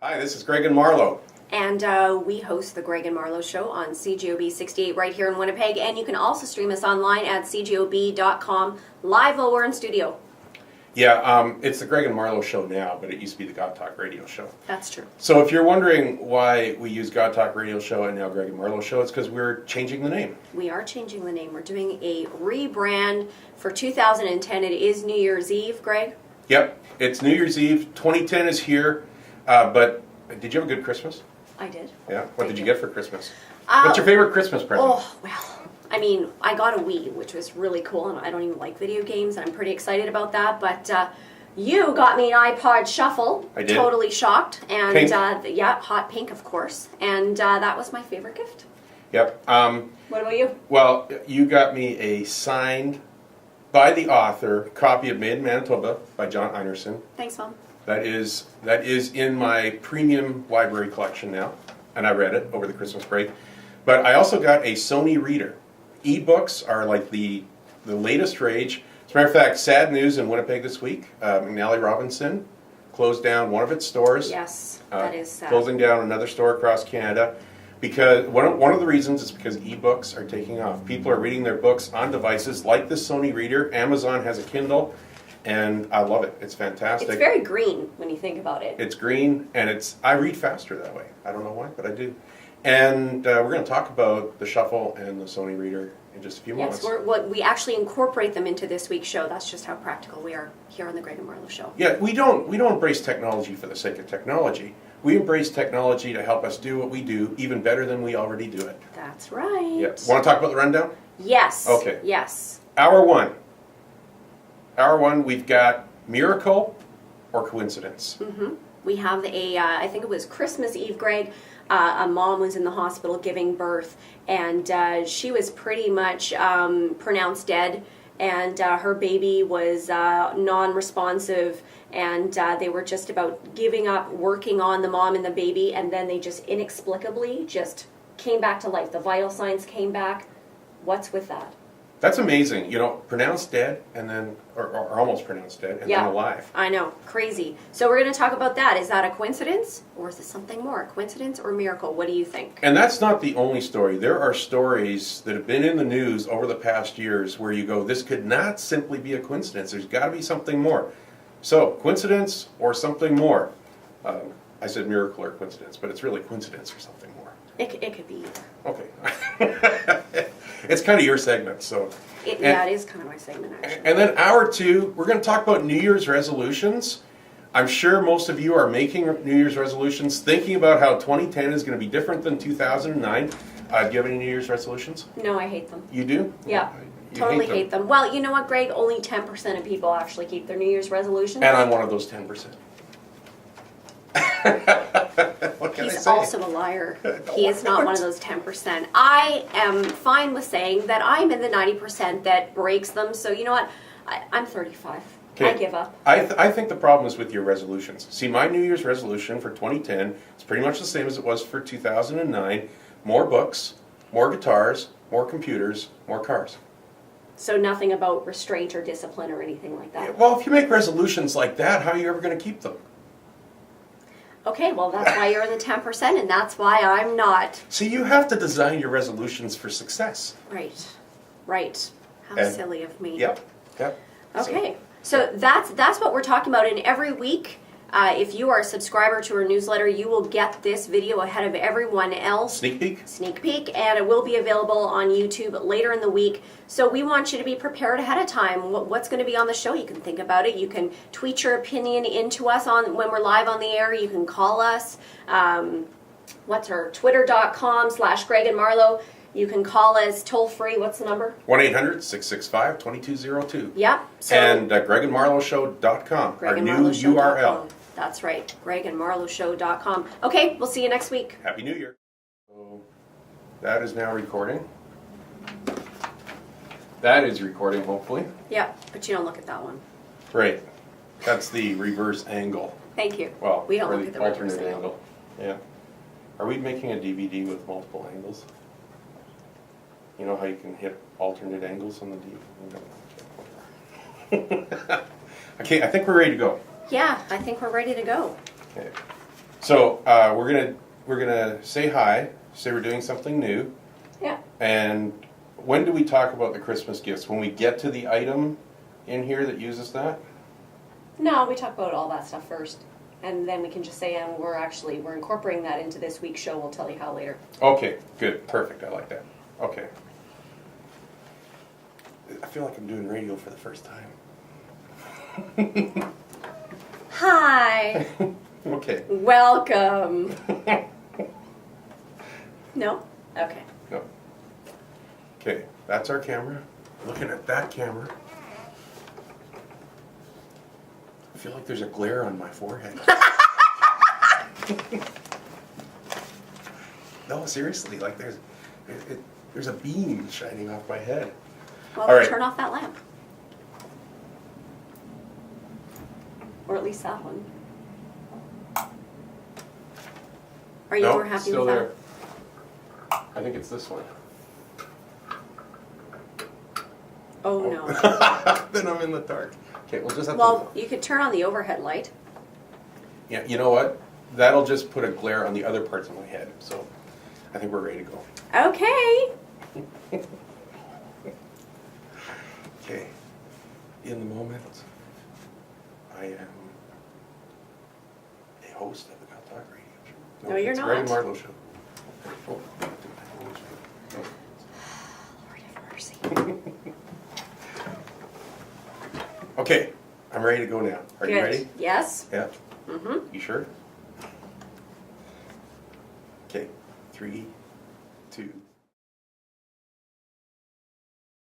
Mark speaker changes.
Speaker 1: Hi, this is Greg and Marlo.
Speaker 2: And we host the Greg and Marlo Show on CJOB 68 right here in Winnipeg. And you can also stream us online at cjob.com live while we're in studio.
Speaker 1: Yeah, it's the Greg and Marlo Show now, but it used to be the God Talk Radio Show.
Speaker 2: That's true.
Speaker 1: So if you're wondering why we use God Talk Radio Show and now Greg and Marlo Show, it's because we're changing the name.
Speaker 2: We are changing the name. We're doing a rebrand for 2010. It is New Year's Eve, Greg.
Speaker 1: Yep, it's New Year's Eve. 2010 is here. But did you have a good Christmas?
Speaker 2: I did.
Speaker 1: Yeah? What did you get for Christmas? What's your favorite Christmas present?
Speaker 2: Oh, well, I mean, I got a Wii, which was really cool, and I don't even like video games, and I'm pretty excited about that, but you got me an iPod Shuffle.
Speaker 1: I did.
Speaker 2: Totally shocked. And
Speaker 1: Pink.
Speaker 2: Yeah, hot pink, of course. And that was my favorite gift.
Speaker 1: Yep.
Speaker 2: What about you?
Speaker 1: Well, you got me a signed, by the author, copy of Made in Manitoba by John Einerson.
Speaker 2: Thanks, Mom.
Speaker 1: That is in my premium library collection now, and I read it over the Christmas break. But I also got a Sony reader. E-books are like the latest rage. As a matter of fact, sad news in Winnipeg this week. McNally Robinson closed down one of its stores.
Speaker 2: Yes, that is sad.
Speaker 1: Closing down another store across Canada. Because one of the reasons is because e-books are taking off. People are reading their books on devices like this Sony reader. Amazon has a Kindle. And I love it. It's fantastic.
Speaker 2: It's very green when you think about it.
Speaker 1: It's green, and I read faster that way. I don't know why, but I do. And we're going to talk about the Shuffle and the Sony Reader in just a few moments.
Speaker 2: Yes, we actually incorporate them into this week's show. That's just how practical we are here on the Greg and Marlo Show.
Speaker 1: Yeah, we don't embrace technology for the sake of technology. We embrace technology to help us do what we do even better than we already do it.
Speaker 2: That's right.
Speaker 1: Yeah. Want to talk about the rundown?
Speaker 2: Yes.
Speaker 1: Okay.
Speaker 2: Yes.
Speaker 1: Hour one, we've got miracle or coincidence.
Speaker 2: Mm-hmm. We have I think it was Christmas Eve, Greg. A mom was in the hospital giving birth, and she was pretty much pronounced dead, and her baby was non-responsive, and they were just about giving up working on the mom and the baby, and then they just inexplicably just came back to life. The vital signs came back. What's with that?
Speaker 1: That's amazing. Pronounced dead and then, or almost pronounced dead and then alive.
Speaker 2: I know. Crazy. So we're going to talk about that. Is that a coincidence or is it something more? Coincidence or miracle? What do you think?
Speaker 1: And that's not the only story. There are stories that have been in the news over the past years where you go, this could not simply be a coincidence. There's got to be something more. So, coincidence or something more. I said miracle or coincidence, but it's really coincidence or something more.
Speaker 2: It could be either.
Speaker 1: Okay. It's kind of your segment, so.
Speaker 2: It is kind of my segment, actually.
Speaker 1: And then hour two, we're going to talk about New Year's resolutions. I'm sure most of you are making New Year's resolutions, thinking about how 2010 is going to be different than 2009. Do you have any New Year's resolutions?
Speaker 2: No, I hate them.
Speaker 1: You do?
Speaker 2: Yeah. Totally hate them. Well, you know what, Greg? Only 10% of people actually keep their New Year's resolutions.
Speaker 1: And I'm one of those 10%. What can I say?
Speaker 2: He's also a liar. He is not one of those 10%. I am fine with saying that I'm in the 90% that breaks them. So you know what? I'm 35.
Speaker 1: Okay.
Speaker 2: I give up.
Speaker 1: I think the problem is with your resolutions. See, my New Year's resolution for 2010 is pretty much the same as it was for 2009. More books, more guitars, more computers, more cars.
Speaker 2: So nothing about restraint or discipline or anything like that.
Speaker 1: Well, if you make resolutions like that, how are you ever going to keep them?
Speaker 2: Okay, well, that's why you're in the 10%, and that's why I'm not.
Speaker 1: See, you have to design your resolutions for success.
Speaker 2: Right. How silly of me.
Speaker 1: Yep.
Speaker 2: Okay, so that's what we're talking about, and every week, if you are a subscriber to our newsletter, you will get this video ahead of everyone else.
Speaker 1: Sneak peek,
Speaker 2: and it will be available on YouTube later in the week. So we want you to be prepared ahead of time. What's going to be on the show? You can think about it. You can tweet your opinion into us when we're live on the air. You can call us. What's our Twitter.com/Greg and Marlo. You can call us toll free. What's the number?
Speaker 1: 1-800-665-2202.
Speaker 2: Yep. So,
Speaker 1: and GregandMarloShow.com, our new URL.
Speaker 2: That's right, GregandMarloShow.com. Okay, we'll see you next week.
Speaker 1: Happy New Year. So that is now recording. That is recording, hopefully.
Speaker 2: Yeah, but you don't look at that one.
Speaker 1: Right. That's the reverse angle.
Speaker 2: Thank you.
Speaker 1: Well,
Speaker 2: we don't
Speaker 1: or
Speaker 2: look at
Speaker 1: the
Speaker 2: the
Speaker 1: alternate
Speaker 2: reverse
Speaker 1: angle. Yeah. Are we making a DVD with multiple angles? You know how you can hit alternate angles on the DVD? Okay, I think we're ready to go.
Speaker 2: Yeah, I think we're ready to go.
Speaker 1: Okay. So we're gonna say hi, say we're doing something new,
Speaker 2: Yeah.
Speaker 1: and when do we talk about the Christmas gifts? When we get to the item in here that uses that?
Speaker 2: No, we talk about all that stuff first, and then we can just say, we're incorporating that into this week's show. We'll tell you how later.
Speaker 1: Okay, good, perfect. I like that. Okay. I feel like I'm doing radio for the first time.
Speaker 2: Hi.
Speaker 1: Okay.
Speaker 2: Welcome. No? Okay.
Speaker 1: No. Okay, that's our camera. Looking at that camera. I feel like there's a glare on my forehead. No, seriously, like there's a beam shining off my head.
Speaker 2: Well,
Speaker 1: All right.
Speaker 2: turn off that lamp. Or at least that one. Are you more happy
Speaker 1: still
Speaker 2: with
Speaker 1: there. I think it's this one.
Speaker 2: that? Oh no.
Speaker 1: Then I'm in the dark. Okay, we'll just have
Speaker 2: Well, you could turn on the overhead light.
Speaker 1: Yeah, you know what? That'll just put a glare on the other parts of my head. So I think we're ready to go.
Speaker 2: Okay.
Speaker 1: Okay. In the moment, I am a host of the Got Talk Radio Show.
Speaker 2: No, you're
Speaker 1: it's
Speaker 2: not.
Speaker 1: Greg and Marlo Show. Oh.
Speaker 2: Lord have mercy.
Speaker 1: Okay, I'm ready to go now. Are you
Speaker 2: Good.
Speaker 1: ready?
Speaker 2: Yes.
Speaker 1: Yeah.
Speaker 2: Mm-hmm.
Speaker 1: You sure? Okay, 3,